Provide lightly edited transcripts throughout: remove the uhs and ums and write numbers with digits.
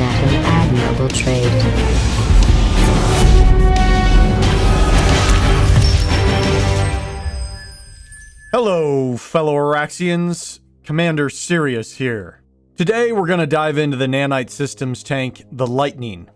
at an admirable trade. Hello, fellow Araxians. Commander Cyrious here. Today we're going to dive into the Nanite Systems tank, the Lightning.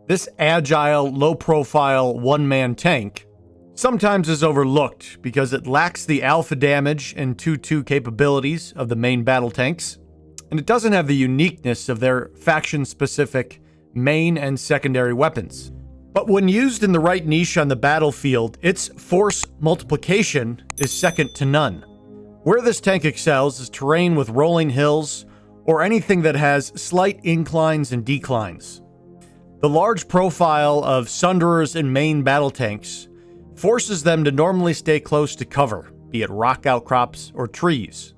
This agile, low-profile, one-man tank sometimes is overlooked because it lacks the alpha damage and 2-2 capabilities of the main battle tanks, and it doesn't have the uniqueness of their faction-specific main and secondary weapons. But when used in the right niche on the battlefield, its force multiplication is second to none. Where this tank excels is terrain with rolling hills or anything that has slight inclines and declines. The large profile of Sunderers and main battle tanks forces them to normally stay close to cover, be it rock outcrops or trees.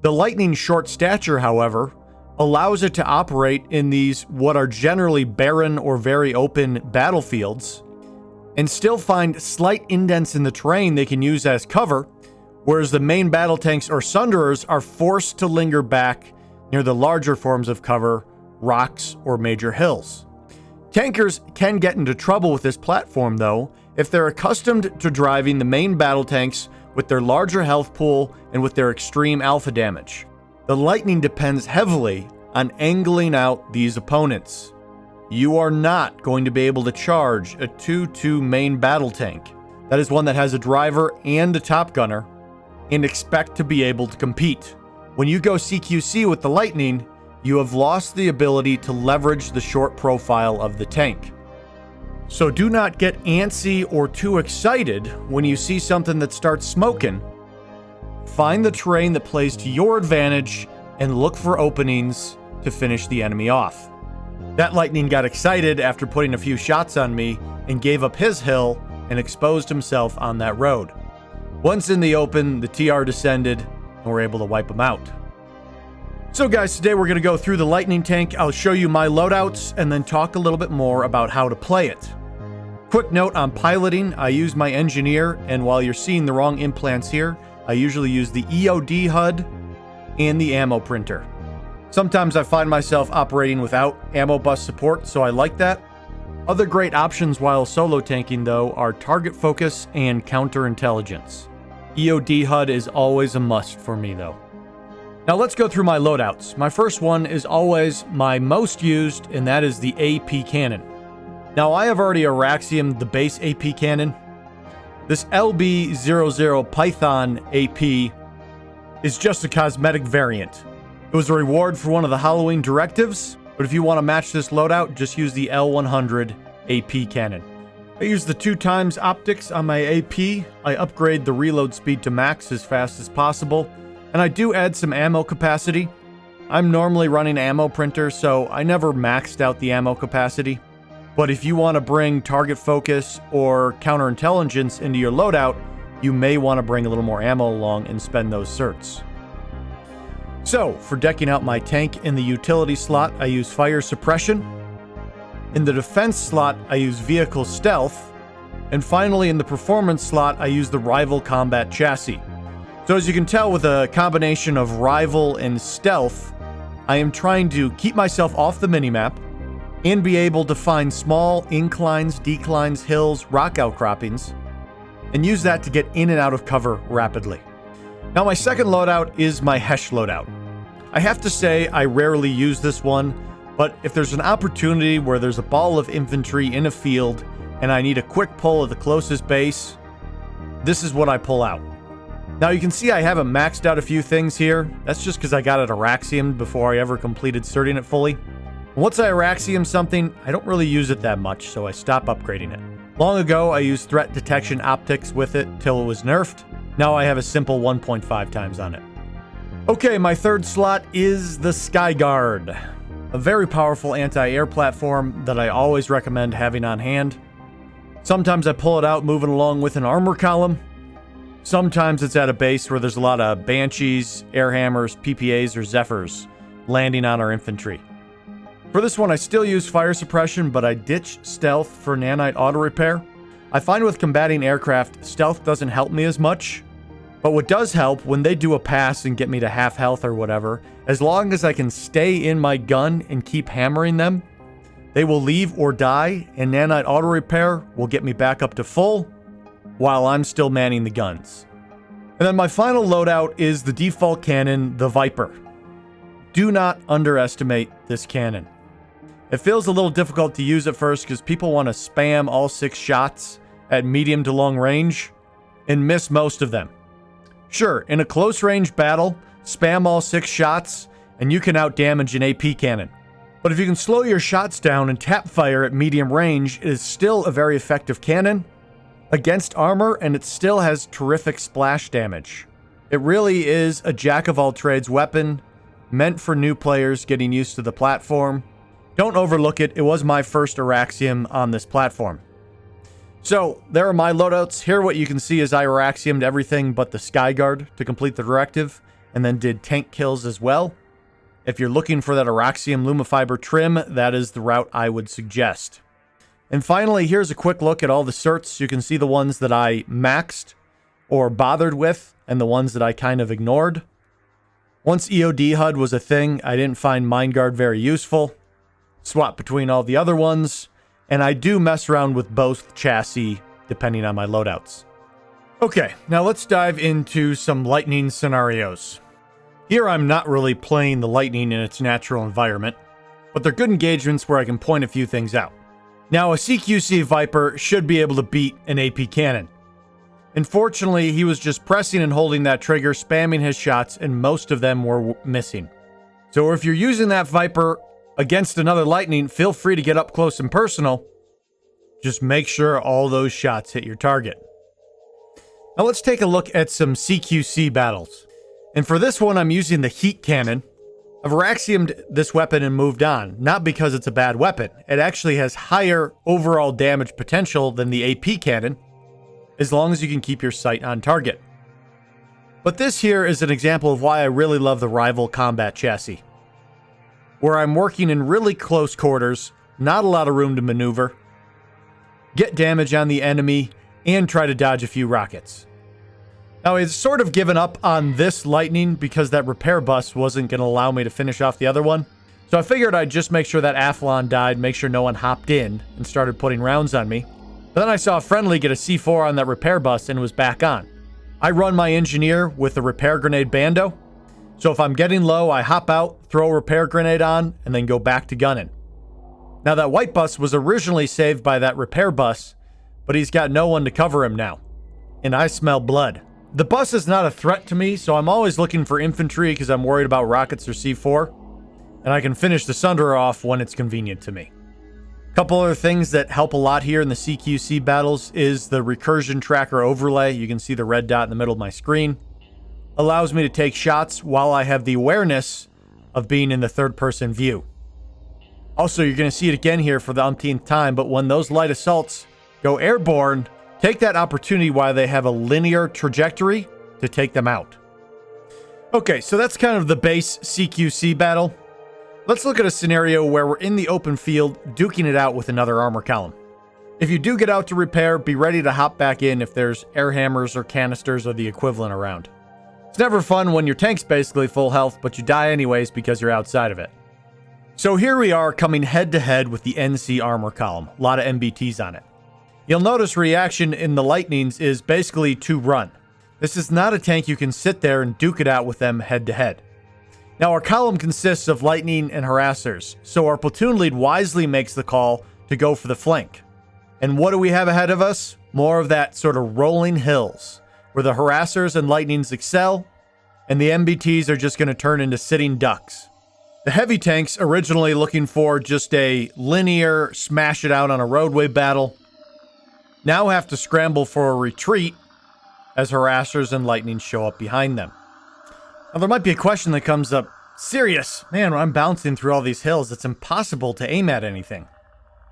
The Lightning's short stature, however, allows it to operate in these what are generally barren or very open battlefields and still find slight indents in the terrain they can use as cover, whereas the main battle tanks or Sunderers are forced to linger back near the larger forms of cover, rocks, or major hills. Tankers can get into trouble with this platform, though, if they're accustomed to driving the main battle tanks with their larger health pool and with their extreme alpha damage. The Lightning depends heavily on angling out these opponents. You are not going to be able to charge a 2-2 main battle tank, that is one that has a driver and a top gunner, and expect to be able to compete. When you go CQC with the Lightning, you have lost the ability to leverage the short profile of the tank. So do not get antsy or too excited when you see something that starts smoking. Find the terrain that plays to your advantage and look for openings to finish the enemy off. That Lightning got excited after putting a few shots on me and gave up his hill and exposed himself on that road. Once in the open, the TR descended and we're able to wipe him out. So guys, today we're going to go through the Lightning tank. I'll show you my loadouts and then talk a little bit more about how to play it. Quick note on piloting, I use my engineer, and while you're seeing the wrong implants here, I usually use the EOD HUD and the ammo printer. Sometimes I find myself operating without ammo bus support, so I like that. Other great options while solo tanking, though, are target focus and counterintelligence. EOD HUD is always a must for me, though. Now let's go through my loadouts. My first one is always my most used, and that is the AP cannon. Now I have already Araxiumed the base AP cannon. This LB00 Python AP is just a cosmetic variant. It was a reward for one of the Halloween directives, but if you want to match this loadout, just use the L100 AP cannon. I use the 2x optics on my AP. I upgrade the reload speed to max as fast as possible, and I do add some ammo capacity. I'm normally running ammo printer, so I never maxed out the ammo capacity. But if you want to bring target focus or counterintelligence into your loadout, you may want to bring a little more ammo along and spend those certs. So, for decking out my tank in the utility slot, I use fire suppression. In the defense slot, I use vehicle stealth. And finally, in the performance slot, I use the rival combat chassis. So as you can tell, with a combination of rival and stealth, I am trying to keep myself off the minimap and be able to find small inclines, declines, hills, rock outcroppings, and use that to get in and out of cover rapidly. Now my second loadout is my HESH Loadout. I have to say I rarely use this one, but if there's an opportunity where there's a ball of infantry in a field and I need a quick pull at the closest base, this is what I pull out. Now you can see I haven't maxed out a few things here. That's just because I got it Araxiumed before I ever completed certing it fully. Once I Araxium something, I don't really use it that much, so I stop upgrading it. Long ago, I used threat detection optics with it till it was nerfed. Now I have a simple 1.5 times on it. Okay, my third slot is the Skyguard, a very powerful anti-air platform that I always recommend having on hand. Sometimes I pull it out moving along with an armor column. Sometimes it's at a base where there's a lot of Banshees, Airhammers, PPAs, or Zephyrs landing on our infantry. For this one, I still use fire suppression, but I ditch stealth for nanite auto repair. I find with combating aircraft, stealth doesn't help me as much, but what does help when they do a pass and get me to half health or whatever, as long as I can stay in my gun and keep hammering them, They will leave or die, and nanite auto repair will get me back up to full while I'm still manning the guns. And then my final loadout is the default cannon, the Viper. Do not underestimate this cannon. It feels a little difficult to use at first because people want to spam all 6 shots at medium to long range and miss most of them. Sure, in a close range battle, spam all 6 shots and you can outdamage an AP cannon. But if you can slow your shots down and tap fire at medium range, it is still a very effective cannon against armor, and it still has terrific splash damage. It really is a jack-of-all-trades weapon, meant for new players getting used to the platform. Don't overlook it, it was my first Araxium on this platform. So, there are my loadouts. Here what you can see is I Araxiumed everything but the Skyguard to complete the directive, and then did tank kills as well. If you're looking for that Araxium Lumifiber trim, that is the route I would suggest. And finally, here's a quick look at all the certs. You can see the ones that I maxed or bothered with, and the ones that I kind of ignored. Once EOD HUD was a thing, I didn't find Mindguard very useful. Swap between all the other ones, and I do mess around with both chassis depending on my loadouts. Okay, now let's dive into some lightning scenarios. Here I'm not really playing the lightning in its natural environment, but they're good engagements where I can point a few things out. Now, a CQC Viper should be able to beat an AP cannon. Unfortunately, he was just pressing and holding that trigger, spamming his shots, and most of them were missing. So if you're using that Viper against another lightning, feel free to get up close and personal. Just make sure all those shots hit your target. Now let's take a look at some CQC battles. And for this one, I'm using the heat cannon. I've Araxiumed this weapon and moved on, not because it's a bad weapon. It actually has higher overall damage potential than the AP cannon, as long as you can keep your sight on target. But this here is an example of why I really love the Rival Combat Chassis, where I'm working in really close quarters, not a lot of room to maneuver, get damage on the enemy, and try to dodge a few rockets. Now, it's sort of given up on this lightning because that repair bus wasn't going to allow me to finish off the other one. So I figured I'd just make sure that Athlon died, make sure no one hopped in and started putting rounds on me. But then I saw a friendly get a C4 on that repair bus and was back on. I run my engineer with a repair grenade bando. So if I'm getting low, I hop out, throw a repair grenade on, and then go back to gunning. Now that white bus was originally saved by that repair bus, but he's got no one to cover him now. And I smell blood. The bus is not a threat to me, so I'm always looking for infantry because I'm worried about rockets or C4. And I can finish the Sunderer off when it's convenient to me. A couple other things that help a lot here in the CQC battles is the recursion tracker overlay. You can see the red dot in the middle of my screen. Allows me to take shots while I have the awareness of being in the third-person view. Also, you're going to see it again here for the umpteenth time, but when those light assaults go airborne, take that opportunity while they have a linear trajectory to take them out. Okay, so that's kind of the base CQC battle. Let's look at a scenario where we're in the open field, duking it out with another armor column. If you do get out to repair, be ready to hop back in if there's air hammers or canisters or the equivalent around. It's never fun when your tank's basically full health, but you die anyways because you're outside of it. So here we are coming head to head with the NC armor column. A lot of MBTs on it. You'll notice reaction in the lightnings is basically to run. This is not a tank you can sit there and duke it out with them head to head. Now our column consists of lightning and harassers, so our platoon lead wisely makes the call to go for the flank. And what do we have ahead of us? More of that sort of rolling hills, where the harassers and lightnings excel, and the MBTs are just going to turn into sitting ducks. The heavy tanks, originally looking for just a linear smash it out on a roadway battle, now have to scramble for a retreat as harassers and lightning show up behind them. Now there might be a question that comes up, Cyrious, man, when I'm bouncing through all these hills, it's impossible to aim at anything.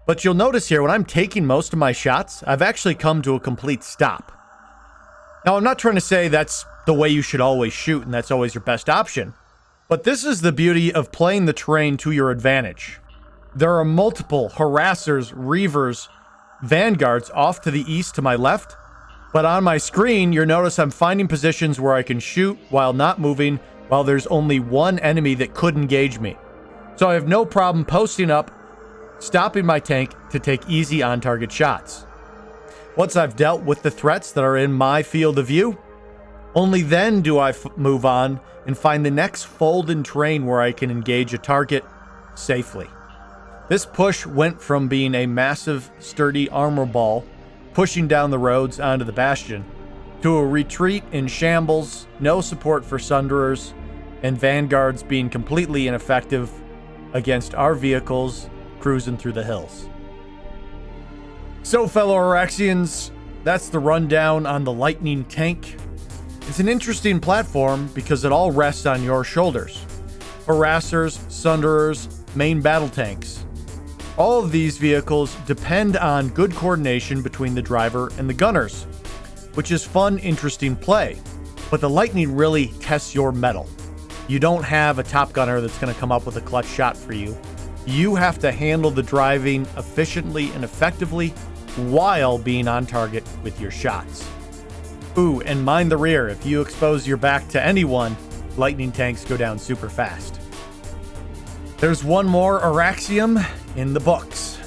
But you'll notice here, when I'm taking most of my shots, I've actually come to a complete stop. Now I'm not trying to say that's the way you should always shoot and that's always your best option, but this is the beauty of playing the terrain to your advantage. There are multiple harassers, reavers, vanguards off to the east to my left, but on my screen you'll notice I'm finding positions where I can shoot while not moving while there's only one enemy that could engage me. So I have no problem posting up, stopping my tank to take easy on-target shots. Once I've dealt with the threats that are in my field of view, only then do I move on and find the next fold in terrain where I can engage a target safely. This push went from being a massive, sturdy armor ball pushing down the roads onto the bastion to a retreat in shambles, no support for Sunderers, and vanguards being completely ineffective against our vehicles cruising through the hills. So, fellow Araxians, that's the rundown on the Lightning tank. It's an interesting platform because it all rests on your shoulders. Harassers, Sunderers, main battle tanks. All of these vehicles depend on good coordination between the driver and the gunners, which is fun, interesting play. But the Lightning really tests your mettle. You don't have a top gunner that's going to come up with a clutch shot for you. You have to handle the driving efficiently and effectively while being on target with your shots. Ooh, and mind the rear. If you expose your back to anyone, Lightning tanks go down super fast. There's one more Araxium in the books.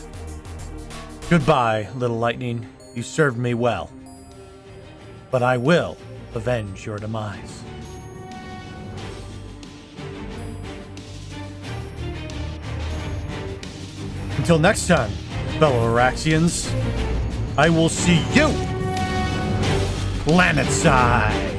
Goodbye, little Lightning. You served me well. But I will avenge your demise. Until next time, fellow Araxians, I will see you planetside.